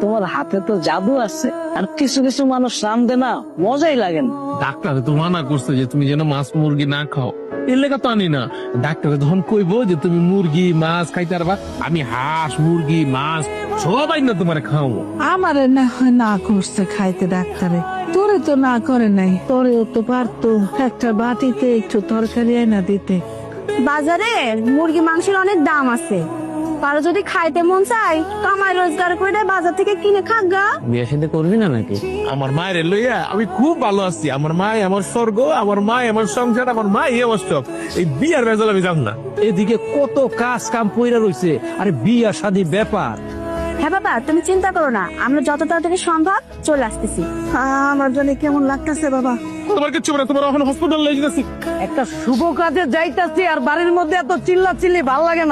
তোমার হাতে তো জাদু আছে, আর কিছু কিছু মানুষ রান্ধে না, মজাই লাগে না। ডাক্তার তো মানা করছে যে তুমি যেন মাছ মুরগি না খাও, এর লেখা তো আনি না। ডাক্তার যখন কইবো যে তুমি মুরগি মাছ খাইতে পারবা, আমি হাঁস মুরগি মাছ সবাই না তোমার খাওয়াবো। আমারে না হয় না করছে খাইতে ডাক্তারে, তোরে তো না করে নাই। তোরেও তো পারতো একটা বাটিতে একটু তরকারি এনে দিতে। বাজারে মুরগি মাংসের অনেক দাম আছে, কারো যদি খাইতে মন চাই কামাই রোজগার করে বাজার থেকে কিনে খাগা। বিয়ে সাথে করবি না নাকি? আমার মায়ের লইয়া আমি খুব ভালো আছি। আমার মা আমার স্বর্গ, আমার মা আমার সংসার, আমার মা আমার সব। এই বিয়ার বেজাল আমি জান না। এদিকে কত কাজ কাম পইরা রইছে, আরে বিয়া শাদী ব্যাপার। হ্যাঁ বাবা, তুমি চিন্তা করো না, আমরা যত তাড়াতাড়ি সম্ভব চলে আসতেছি। আমার জন্য কেমন লাগতেছে বাবা। তোমার কিচ্ছু না, তোমার এখন হসপিটাল লেগে গেছি। একটা শুভ কাজে যাইতাছি আর বাড়ির মধ্যে এত চিল্লা চিল্লি ভাল লাগে না।